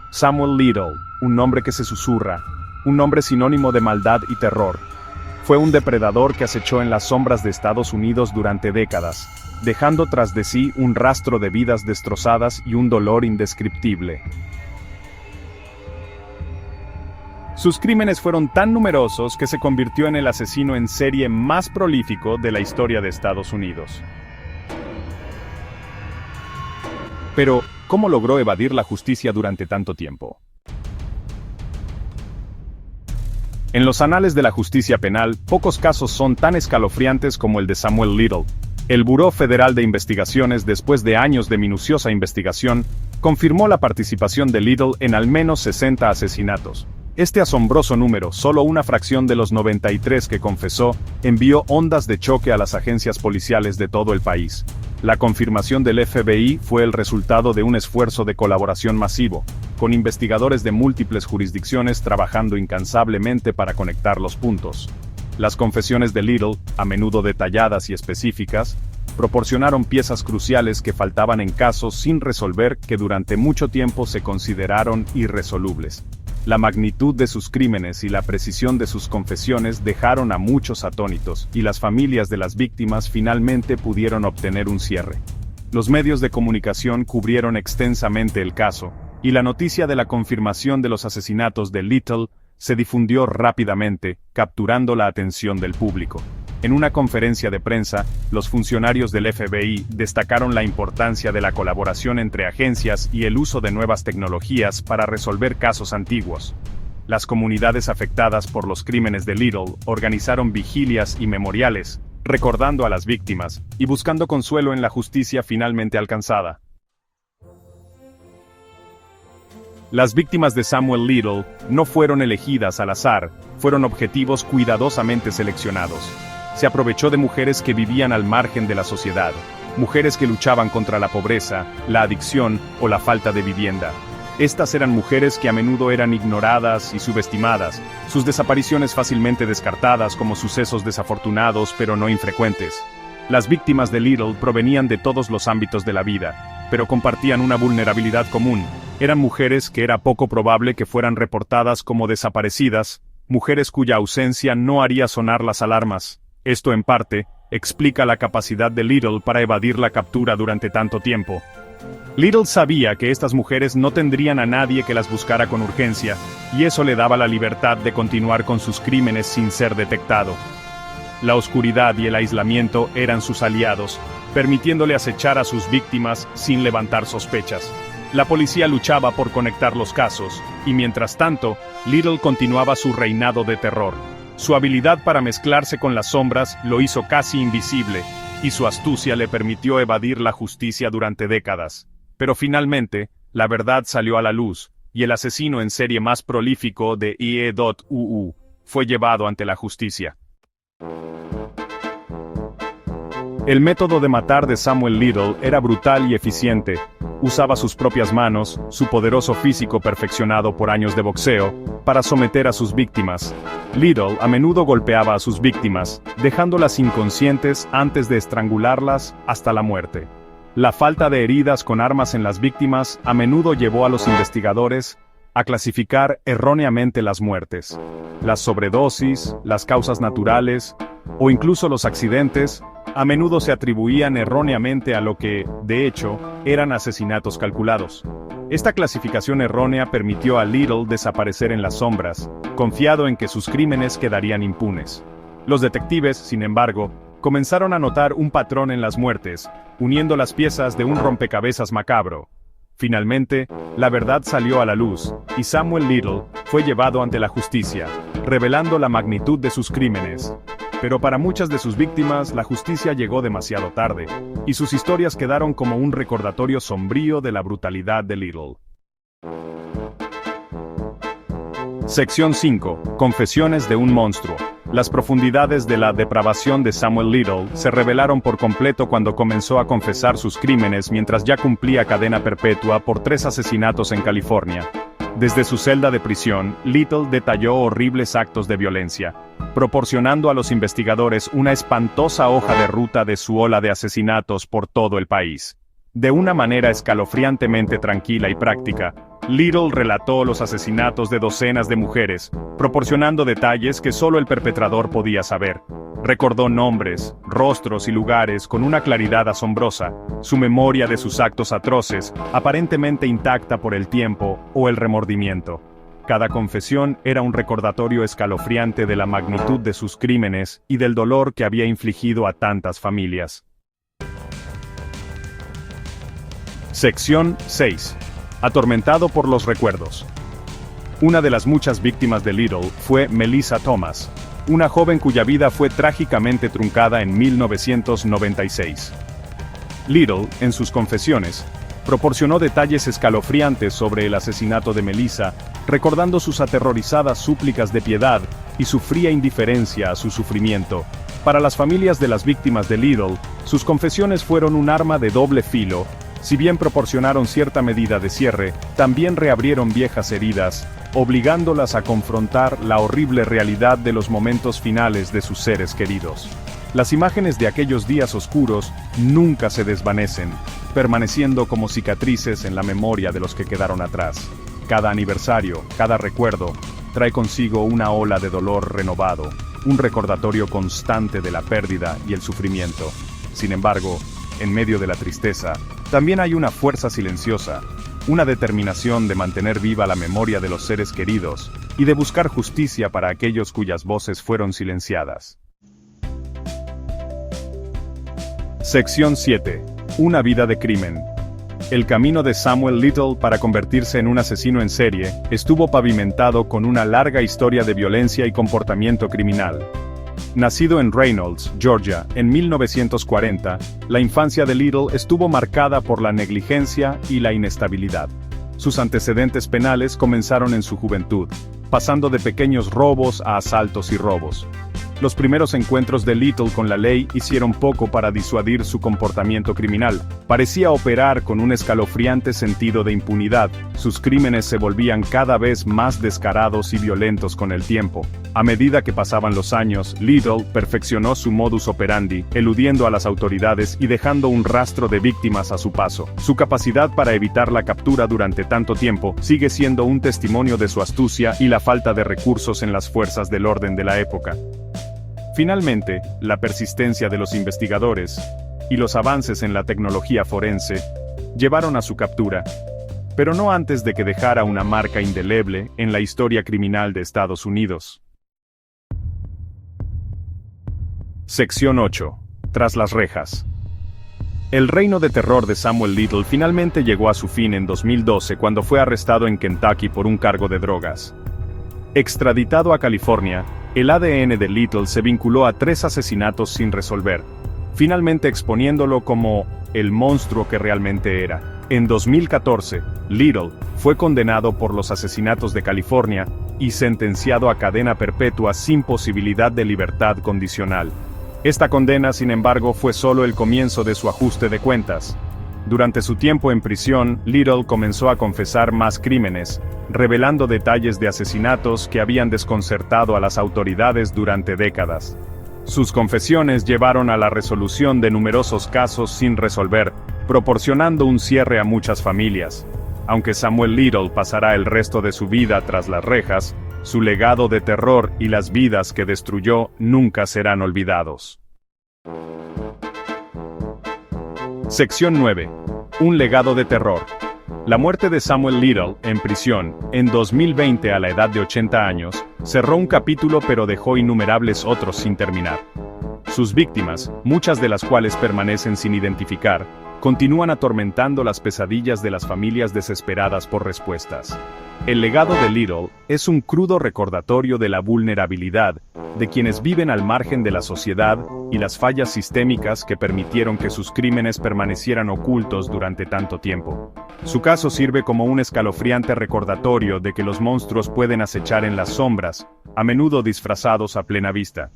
Samuel Little, un nombre que se susurra, un nombre sinónimo de maldad y terror. Fue un depredador que acechó en las sombras de Estados Unidos durante décadas, dejando tras de sí un rastro de vidas destrozadas y un dolor indescriptible. Sus crímenes fueron tan numerosos que se convirtió en el asesino en serie más prolífico de la historia de Estados Unidos. Pero, ¿cómo logró evadir la justicia durante tanto tiempo? En los anales de la justicia penal, pocos casos son tan escalofriantes como el de Samuel Little. El Buró Federal de Investigaciones, después de años de minuciosa investigación, confirmó la participación de Little en al menos 60 asesinatos. Este asombroso número, solo una fracción de los 93 que confesó, envió ondas de choque a las agencias policiales de todo el país. La confirmación del FBI fue el resultado de un esfuerzo de colaboración masivo, con investigadores de múltiples jurisdicciones trabajando incansablemente para conectar los puntos. Las confesiones de Little, a menudo detalladas y específicas, proporcionaron piezas cruciales que faltaban en casos sin resolver que durante mucho tiempo se consideraron irresolubles. La magnitud de sus crímenes y la precisión de sus confesiones dejaron a muchos atónitos, y las familias de las víctimas finalmente pudieron obtener un cierre. Los medios de comunicación cubrieron extensamente el caso, y la noticia de la confirmación de los asesinatos de Little se difundió rápidamente, capturando la atención del público. En una conferencia de prensa, los funcionarios del FBI destacaron la importancia de la colaboración entre agencias y el uso de nuevas tecnologías para resolver casos antiguos. Las comunidades afectadas por los crímenes de Little organizaron vigilias y memoriales, recordando a las víctimas y buscando consuelo en la justicia finalmente alcanzada. Las víctimas de Samuel Little no fueron elegidas al azar, fueron objetivos cuidadosamente seleccionados. Se aprovechó de mujeres que vivían al margen de la sociedad, mujeres que luchaban contra la pobreza, la adicción o la falta de vivienda. Estas eran mujeres que a menudo eran ignoradas y subestimadas, sus desapariciones fácilmente descartadas como sucesos desafortunados pero no infrecuentes. Las víctimas de Little provenían de todos los ámbitos de la vida, pero compartían una vulnerabilidad común. Eran mujeres que era poco probable que fueran reportadas como desaparecidas, mujeres cuya ausencia no haría sonar las alarmas. Esto, en parte, explica la capacidad de Little para evadir la captura durante tanto tiempo. Little sabía que estas mujeres no tendrían a nadie que las buscara con urgencia, y eso le daba la libertad de continuar con sus crímenes sin ser detectado. La oscuridad y el aislamiento eran sus aliados, permitiéndole acechar a sus víctimas sin levantar sospechas. La policía luchaba por conectar los casos, y mientras tanto, Little continuaba su reinado de terror. Su habilidad para mezclarse con las sombras lo hizo casi invisible, y su astucia le permitió evadir la justicia durante décadas. Pero finalmente, la verdad salió a la luz, y el asesino en serie más prolífico de IE.UU fue llevado ante la justicia. El método de matar de Samuel Little era brutal y eficiente. Usaba sus propias manos, su poderoso físico perfeccionado por años de boxeo, para someter a sus víctimas. Little a menudo golpeaba a sus víctimas, dejándolas inconscientes antes de estrangularlas hasta la muerte. La falta de heridas con armas en las víctimas a menudo llevó a los investigadores a clasificar erróneamente las muertes. Las sobredosis, las causas naturales, o incluso los accidentes, a menudo se atribuían erróneamente a lo que, de hecho, eran asesinatos calculados. Esta clasificación errónea permitió a Little desaparecer en las sombras, confiado en que sus crímenes quedarían impunes. Los detectives, sin embargo, comenzaron a notar un patrón en las muertes, uniendo las piezas de un rompecabezas macabro. Finalmente, la verdad salió a la luz, y Samuel Little fue llevado ante la justicia, revelando la magnitud de sus crímenes. Pero para muchas de sus víctimas, la justicia llegó demasiado tarde, y sus historias quedaron como un recordatorio sombrío de la brutalidad de Little. Sección 5. Confesiones de un monstruo. Las profundidades de la depravación de Samuel Little se revelaron por completo cuando comenzó a confesar sus crímenes mientras ya cumplía cadena perpetua por 3 asesinatos en California. Desde su celda de prisión, Little detalló horribles actos de violencia, proporcionando a los investigadores una espantosa hoja de ruta de su ola de asesinatos por todo el país. De una manera escalofriantemente tranquila y práctica, Little relató los asesinatos de docenas de mujeres, proporcionando detalles que solo el perpetrador podía saber. Recordó nombres, rostros y lugares con una claridad asombrosa, su memoria de sus actos atroces, aparentemente intacta por el tiempo o el remordimiento. Cada confesión era un recordatorio escalofriante de la magnitud de sus crímenes y del dolor que había infligido a tantas familias. Sección 6. Atormentado por los recuerdos. Una de las muchas víctimas de Little fue Melissa Thomas, una joven cuya vida fue trágicamente truncada en 1996. Little, en sus confesiones, proporcionó detalles escalofriantes sobre el asesinato de Melissa, recordando sus aterrorizadas súplicas de piedad y su fría indiferencia a su sufrimiento. Para las familias de las víctimas de Little, sus confesiones fueron un arma de doble filo. Si bien proporcionaron cierta medida de cierre, también reabrieron viejas heridas, obligándolas a confrontar la horrible realidad de los momentos finales de sus seres queridos. Las imágenes de aquellos días oscuros nunca se desvanecen, permaneciendo como cicatrices en la memoria de los que quedaron atrás. Cada aniversario, cada recuerdo, trae consigo una ola de dolor renovado, un recordatorio constante de la pérdida y el sufrimiento. Sin embargo, en medio de la tristeza, también hay una fuerza silenciosa, una determinación de mantener viva la memoria de los seres queridos y de buscar justicia para aquellos cuyas voces fueron silenciadas. Sección 7. Una vida de crimen. El camino de Samuel Little para convertirse en un asesino en serie estuvo pavimentado con una larga historia de violencia y comportamiento criminal. Nacido en Reynolds, Georgia, en 1940, la infancia de Little estuvo marcada por la negligencia y la inestabilidad. Sus antecedentes penales comenzaron en su juventud, pasando de pequeños robos a asaltos y robos. Los primeros encuentros de Little con la ley hicieron poco para disuadir su comportamiento criminal. Parecía operar con un escalofriante sentido de impunidad. Sus crímenes se volvían cada vez más descarados y violentos con el tiempo. A medida que pasaban los años, Little perfeccionó su modus operandi, eludiendo a las autoridades y dejando un rastro de víctimas a su paso. Su capacidad para evitar la captura durante tanto tiempo sigue siendo un testimonio de su astucia y la falta de recursos en las fuerzas del orden de la época. Finalmente, la persistencia de los investigadores y los avances en la tecnología forense llevaron a su captura, pero no antes de que dejara una marca indeleble en la historia criminal de Estados Unidos. Sección 8. Tras las rejas. El reino de terror de Samuel Little finalmente llegó a su fin en 2012 cuando fue arrestado en Kentucky por un cargo de drogas. Extraditado a California, el ADN de Little se vinculó a 3 asesinatos sin resolver, finalmente exponiéndolo como el monstruo que realmente era. En 2014, Little fue condenado por los asesinatos de California y sentenciado a cadena perpetua sin posibilidad de libertad condicional. Esta condena, sin embargo, fue solo el comienzo de su ajuste de cuentas. Durante su tiempo en prisión, Little comenzó a confesar más crímenes, revelando detalles de asesinatos que habían desconcertado a las autoridades durante décadas. Sus confesiones llevaron a la resolución de numerosos casos sin resolver, proporcionando un cierre a muchas familias. Aunque Samuel Little pasará el resto de su vida tras las rejas, su legado de terror y las vidas que destruyó nunca serán olvidados. Sección 9. Un legado de terror. La muerte de Samuel Little, en prisión, en 2020 a la edad de 80 años, cerró un capítulo pero dejó innumerables otros sin terminar. Sus víctimas, muchas de las cuales permanecen sin identificar, continúan atormentando las pesadillas de las familias desesperadas por respuestas. El legado de Little es un crudo recordatorio de la vulnerabilidad de quienes viven al margen de la sociedad y las fallas sistémicas que permitieron que sus crímenes permanecieran ocultos durante tanto tiempo. Su caso sirve como un escalofriante recordatorio de que los monstruos pueden acechar en las sombras, a menudo disfrazados a plena vista.